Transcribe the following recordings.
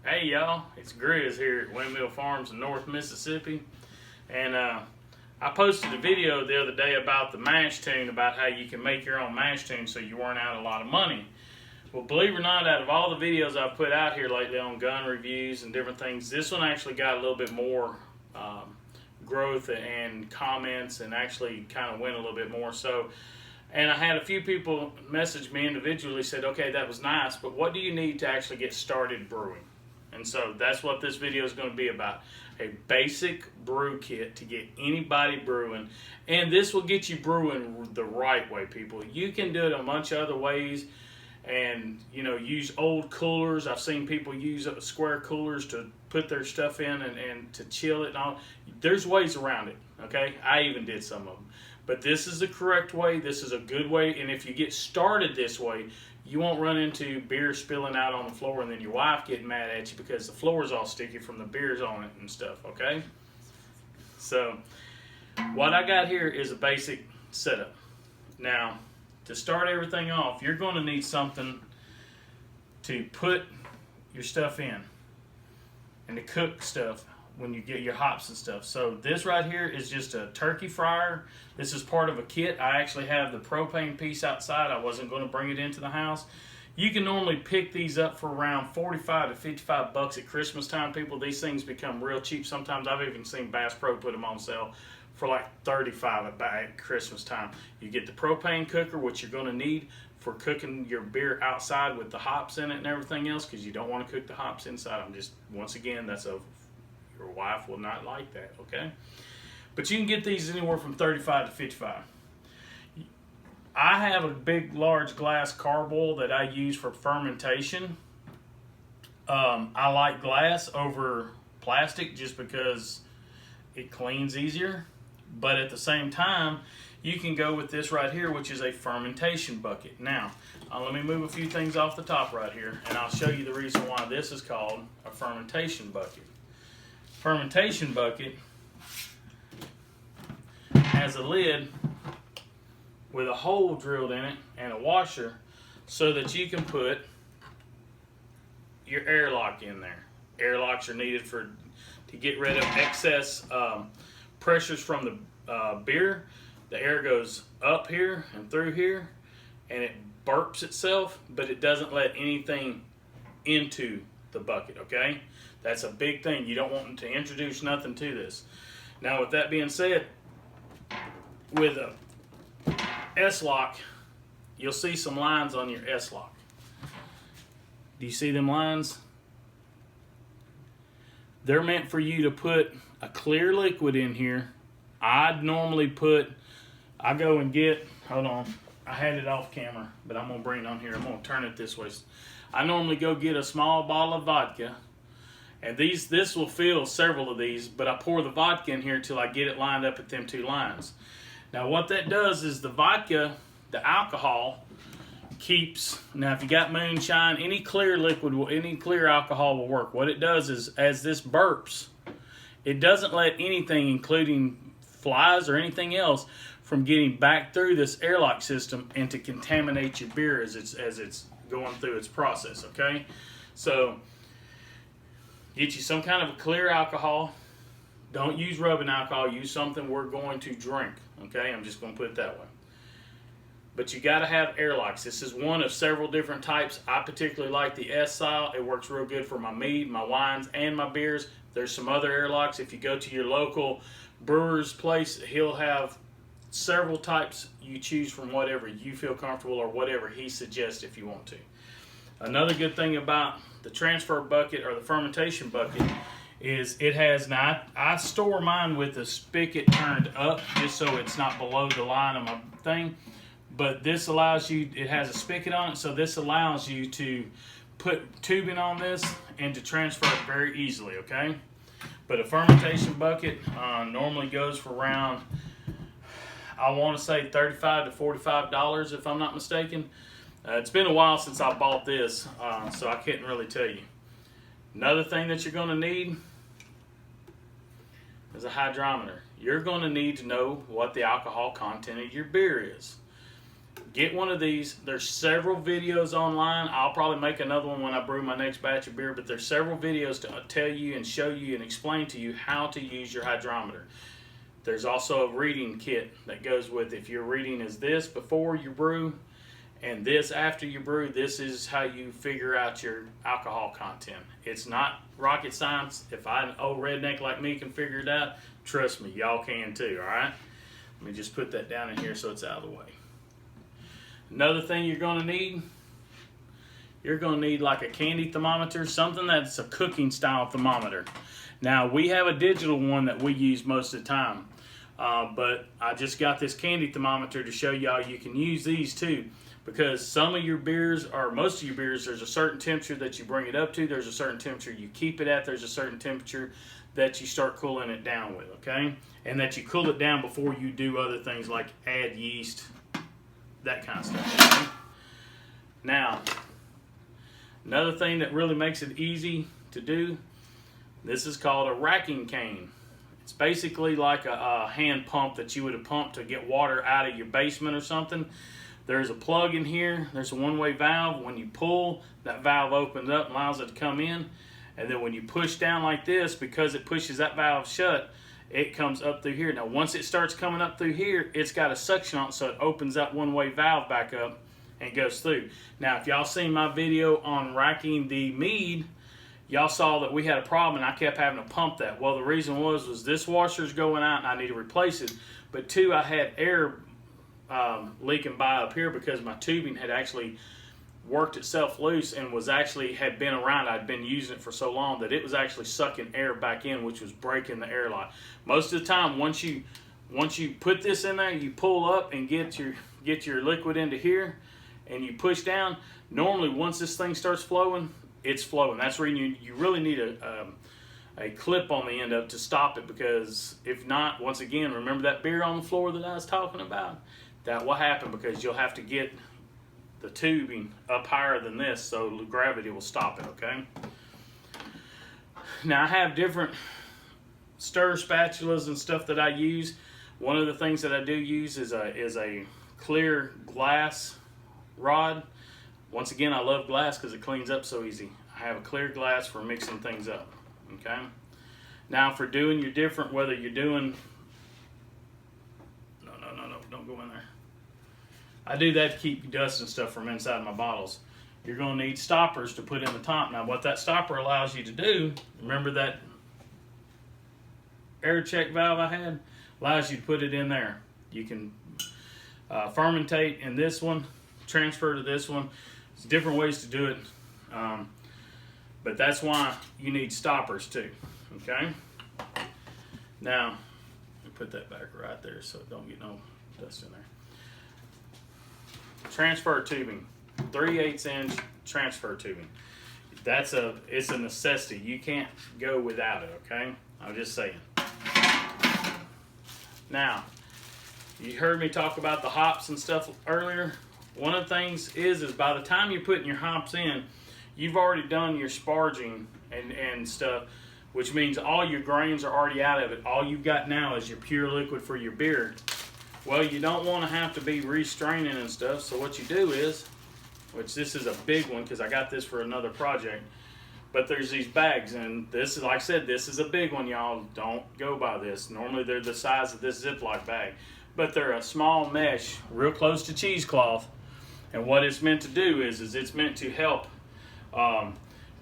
Hey y'all, it's Grizz here at Windmill Farms in North Mississippi, and I posted a video the other day about the mash tun, about how you can make your own mash tun so you weren't out a lot of money. Well, believe it or not, out of all the videos I've put out here lately on gun reviews and different things, this one actually got a little bit more growth and comments, and actually kind of went a little bit more. So, and I had a few people message me individually, said, okay, that was nice, but what do you need to actually get started brewing? And so that's what this video is going to be about. A basic brew kit to get anybody brewing. And this will get you brewing the right way, people. You can do it a bunch of other ways, and use old coolers. I've seen people use square coolers to put their stuff in and to chill it and all. There's ways around it, okay? I even did some of them. But this is the correct way. This is a good way. And if you get started this way, you won't run into beer spilling out on the floor and then your wife getting mad at you because the floor is all sticky from the beers on it and stuff, okay? So what I got here is a basic setup. Now, to start everything off, you're going to need something to put your stuff in and to cook stuff when you get your hops and stuff. So this right here is just a turkey fryer. This is part of a kit. I actually have the propane piece outside. I wasn't going to bring it into the house. You can normally pick these up for around 45 to 55 bucks at Christmas time, people. These things become real cheap. Sometimes I've even seen Bass Pro put them on sale for like 35 at Christmas time. You get the propane cooker, which you're going to need for cooking your beer outside with the hops in it and everything else, because you don't want to cook the hops inside. I'm just, once again, your wife will not like that, okay? But you can get these anywhere from 35 to 55. I have a big, large glass carboil that I use for fermentation. I like glass over plastic just because it cleans easier. But at the same time, you can go with this right here, which is a fermentation bucket. Now, let me move a few things off the top right here, and I'll show you the reason why this is called a fermentation bucket. Fermentation bucket has a lid with a hole drilled in it and a washer so that you can put your airlock in there. Airlocks are needed to get rid of excess pressures from the beer. The air goes up here and through here, and it burps itself, but it doesn't let anything into the bucket, okay? That's a big thing. You don't want to introduce nothing to this. Now, with that being said, with a S-lock, you'll see some lines on your S-lock. Do you see them lines? They're meant for you to put a clear liquid in here. I'd normally I go and get, hold on, I had it off camera, but I'm going to bring it on here. I'm going to turn it this way. I normally go get a small bottle of vodka, and this will fill several of these, but I pour the vodka in here until I get it lined up at them two lines. Now what that does is the vodka, the alcohol, now if you got moonshine, any clear liquid, any clear alcohol will work. What it does is, as this burps, it doesn't let anything, including flies or anything else, from getting back through this airlock system and to contaminate your beer as it's going through its process, okay? So get you some kind of a clear alcohol. Don't use rubbing alcohol. Use something we're going to drink, okay? I'm just going to put it that way. But you got to have airlocks. This is one of several different types. I particularly like the S style. It works real good for my mead, my wines, and my beers. There's some other airlocks. If you go to your local brewer's place, he'll have several types. You choose from whatever you feel comfortable or whatever he suggests if you want to. Another good thing about the transfer bucket or the fermentation bucket is it has, now I store mine with the spigot turned up just so it's not below the line of my thing, but this allows you, it has a spigot on it, so this allows you to put tubing on this and to transfer it very easily, okay? But a fermentation bucket normally goes for around, I want to say $35 to $45 if I'm not mistaken. It's been a while since I bought this, so I couldn't really tell you. Another thing that you're going to need is a hydrometer. You're going to need to know what the alcohol content of your beer is. get one of these. There's several videos online. I'll probably make another one when I brew my next batch of beer, but there's several videos to tell you and show you and explain to you how to use your hydrometer. There's also a reading kit that goes with it. If your reading is this before you brew and this after you brew, this is how you figure out your alcohol content. It's not rocket science. If an old redneck like me can figure it out, trust me, y'all can too, all right? Let me just put that down in here so it's out of the way. Another thing you're going to need like a candy thermometer, something that's a cooking style thermometer. Now, we have a digital one that we use most of the time, but I just got this candy thermometer to show y'all you can use these too, because some of your beers, or most of your beers, there's a certain temperature that you bring it up to, there's a certain temperature you keep it at, there's a certain temperature that you start cooling it down with, okay? And that you cool it down before you do other things like add yeast, that kind of stuff. Okay? Now, another thing that really makes it easy to do, this is called a racking cane. It's basically like a hand pump that you would have pumped to get water out of your basement or something. There's a plug in here. There's a one-way valve. When you pull, that valve opens up and allows it to come in. And then when you push down like this, because it pushes that valve shut, it comes up through here. Now, once it starts coming up through here, it's got a suction on it, so it opens that one-way valve back up and goes through. Now, if y'all seen my video on racking the mead, y'all saw that we had a problem and I kept having to pump that. Well, the reason was this washer's going out and I need to replace it. But two, I had air leaking by up here because my tubing had actually worked itself loose and had been around. I'd been using it for so long that it was actually sucking air back in, which was breaking the airlock. Most of the time, once you put this in there, you pull up and get your liquid into here, and you push down. Normally, once this thing starts flowing, it's flowing. That's where you really need a clip on the end of it to stop it, because if not, once again, remember that beer on the floor that I was talking about? That will happen because you'll have to get the tubing up higher than this so the gravity will stop it, okay? Now, I have different stir spatulas and stuff that I use. One of the things that I do use is a clear glass rod. Once again, I love glass because it cleans up so easy. I have a clear glass for mixing things up, okay? Now, for doing your different, whether you're doing, no, don't go in there. I do that to keep dust and stuff from inside my bottles. You're going to need stoppers to put in the top. Now, what that stopper allows you to do, remember that air check valve I had? Allows you to put it in there. You can fermentate in this one, transfer to this one. There's different ways to do it, but that's why you need stoppers too, okay? Now, let me put that back right there so it don't get no dust in there. Transfer tubing, 3/8 inch transfer tubing. It's a necessity. You can't go without it, okay? I'm just saying. Now, you heard me talk about the hops and stuff earlier. One of the things is by the time you're putting your hops in, you've already done your sparging and stuff, which means all your grains are already out of it. All you've got now is your pure liquid for your beer. Well, you don't want to have to be restraining and stuff, so what you do is, which this is a big one because I got this for another project, but there's these bags, and this is, like I said, this is a big one, y'all. Don't go by this. Normally they're the size of this Ziploc bag, but they're a small mesh, real close to cheesecloth, and what it's meant to do is it's meant to help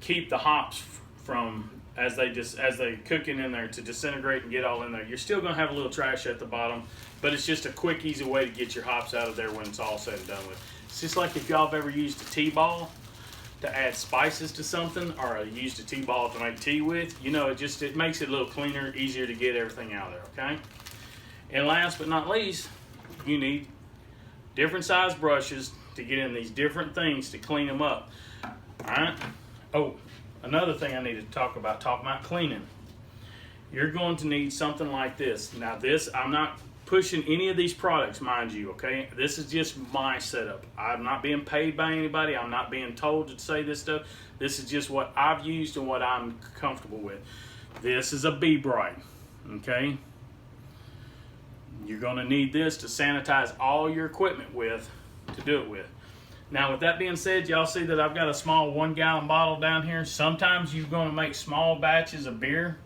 keep the hops from, as they cooking in there, to disintegrate and get all in there. You're still going to have a little trash at the bottom, but it's just a quick, easy way to get your hops out of there when it's all said and done with. It's just like if y'all have ever used a tea ball to add spices to something, or used a tea ball to make tea with, you know, it makes it a little cleaner, easier to get everything out of there, okay? And last but not least, you need different size brushes to get in these different things to clean them up, all right? Oh, another thing I need to talk about cleaning. You're going to need something like this. Now this, I'm not pushing any of these products, mind you, okay? This is just my setup. I'm not being paid by anybody. I'm not being told to say this stuff. This is just what I've used and what I'm comfortable with. This is a Be Bright, okay? You're gonna need this to sanitize all your equipment with, to do it with. Now, with that being said, y'all see that I've got a small 1 gallon bottle down here. Sometimes you're going to make small batches of beer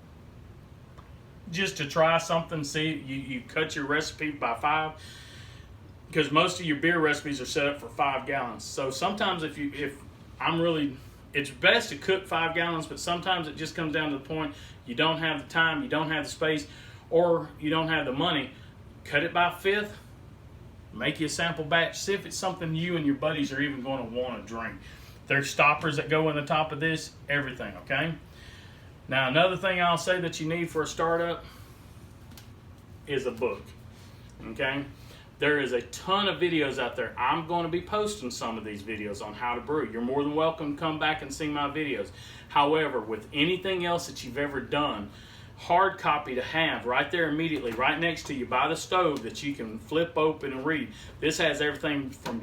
just to try something. See, you cut your recipe by 5, because most of your beer recipes are set up for 5 gallons. So sometimes it's best to cook 5 gallons, but sometimes it just comes down to the point you don't have the time, you don't have the space, or you don't have the money. Cut it by 1/5. Make you a sample batch. See if it's something you and your buddies are even going to want to drink. There's stoppers that go in the top of this, everything, okay? Now, another thing I'll say that you need for a startup is a book, okay? There is a ton of videos out there. I'm going to be posting some of these videos on how to brew. You're more than welcome to come back and see my videos. However, with anything else that you've ever done, hard copy to have right there immediately, right next to you by the stove, that you can flip open and read. This has everything from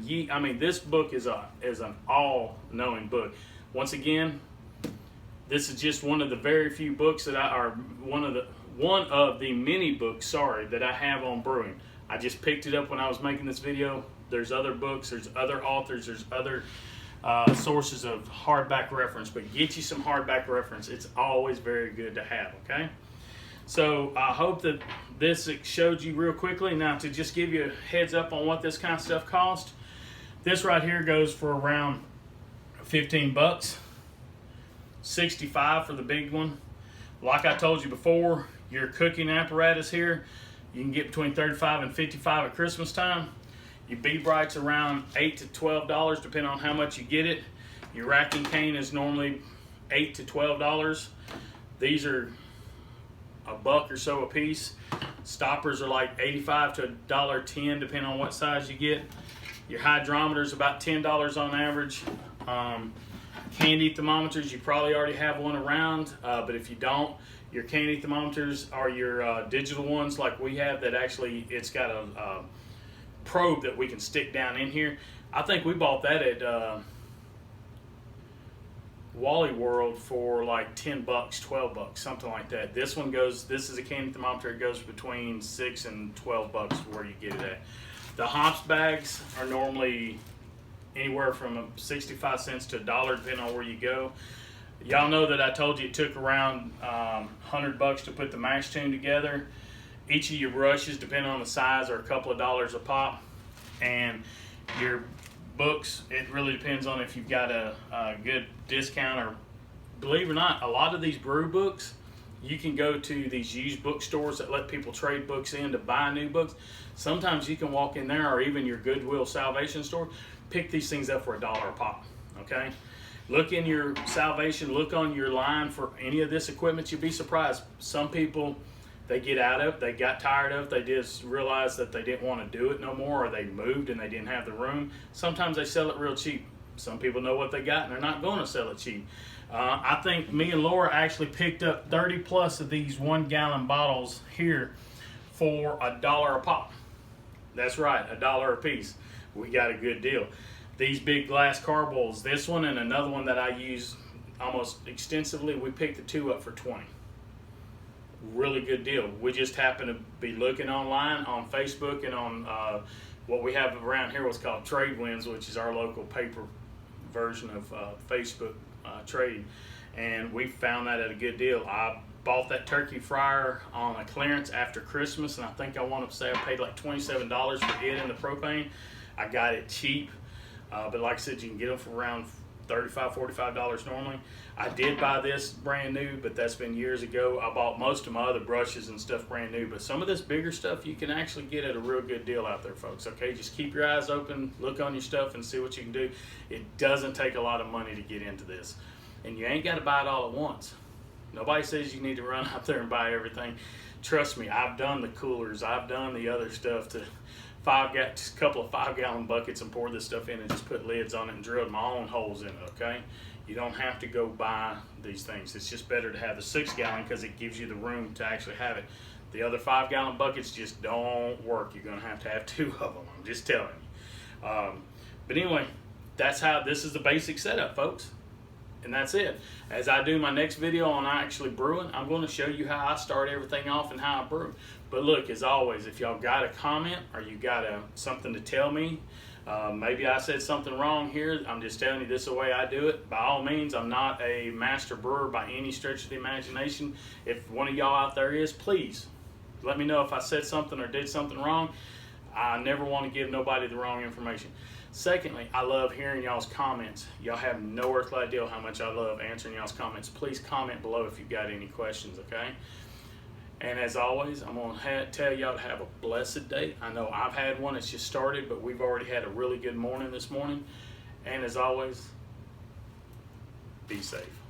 this book is an all-knowing book. Once again, this is just one of the very few books that one of the many books, that I have on brewing. I just picked it up when I was making this video. There's other books, there's other authors, there's other sources of hardback reference, but get you some hardback reference. It's always very good to have, okay? So I hope that this showed you real quickly. Now, to just give you a heads up on what this kind of stuff costs, this right here goes for around 15 bucks, 65 for the big one. Like I told you before, your cooking apparatus here, you can get between 35 and 55 at Christmas time. Your Be-Bright's around $8 to $12, depending on how much you get it. Your racking cane is normally $8 to $12. These are $1 or so a piece. Stoppers are like $85 to $1.10, depending on what size you get. Your hydrometer is about $10 on average. Candy thermometers, you probably already have one around, but if you don't, your candy thermometers are your digital ones like we have, that actually it's got a probe that we can stick down in here. I think we bought that at Wally World for like 10 bucks, 12 bucks, something like that. This is a candy thermometer. It goes between 6 and 12 bucks where you get it at. The hops bags are normally anywhere from 65 cents to $1, depending on where you go. Y'all know that I told you it took around 100 bucks to put the mash tun together. Each of your brushes, depending on the size, are a couple of dollars a pop. And your books, it really depends on if you've got a good discount, or believe it or not, a lot of these brew books, you can go to these used bookstores that let people trade books in to buy new books. Sometimes you can walk in there, or even your Goodwill Salvation store, pick these things up for $1 a pop, okay? Look in your Salvation, look on your line for any of this equipment. You'll be surprised. Some people, they got tired of it, they just realized that they didn't want to do it no more, or they moved and they didn't have the room. Sometimes they sell it real cheap. Some people know what they got and they're not going to sell it cheap. I think me and Laura actually picked up 30 plus of these 1 gallon bottles here for $1 a pop. That's right, $1 a piece. We got a good deal. These big glass carboys, this one and another one that I use almost extensively, we picked the two up for 20. Really good deal. We just happen to be looking online on Facebook and on what we have around here, what's called Trade Winds, which is our local paper version of Facebook trade, and we found that at a good deal. I bought that turkey fryer on a clearance after Christmas, and I think I want to say I paid like $27 for it and the propane. I got it cheap, but like I said, you can get them for around $35, $45 normally. I did buy this brand new, but that's been years ago. I bought most of my other brushes and stuff brand new, but some of this bigger stuff you can actually get at a real good deal out there, folks. Okay, just keep your eyes open, look on your stuff, and see what you can do. It doesn't take a lot of money to get into this, and you ain't got to buy it all at once. Nobody says you need to run out there and buy everything. Trust me, I've done the coolers, I've done the other stuff to just a couple of 5 gallon buckets and pour this stuff in and just put lids on it and drilled my own holes in it, okay? You don't have to go buy these things. It's just better to have the 6 gallon because it gives you the room to actually have it. The other 5 gallon buckets just don't work. You're gonna have to have 2 of them, I'm just telling you. But anyway, this is the basic setup, folks. And that's it. As I do my next video on actually brewing, I'm going to show you how I start everything off and how I brew. But look, as always, if y'all got a comment or you got something to tell me, Maybe I said something wrong here. I'm just telling you this is the way I do it. By all means, I'm not a master brewer by any stretch of the imagination. If one of y'all out there is, please let me know if I said something or did something wrong. I never want to give nobody the wrong information. Secondly, I love hearing y'all's comments. Y'all have no earthly idea how much I love answering y'all's comments. Please comment below if you've got any questions, okay? And as always, I'm going to tell y'all to have a blessed day. I know I've had one. It's just started, but we've already had a really good morning this morning. And as always, be safe.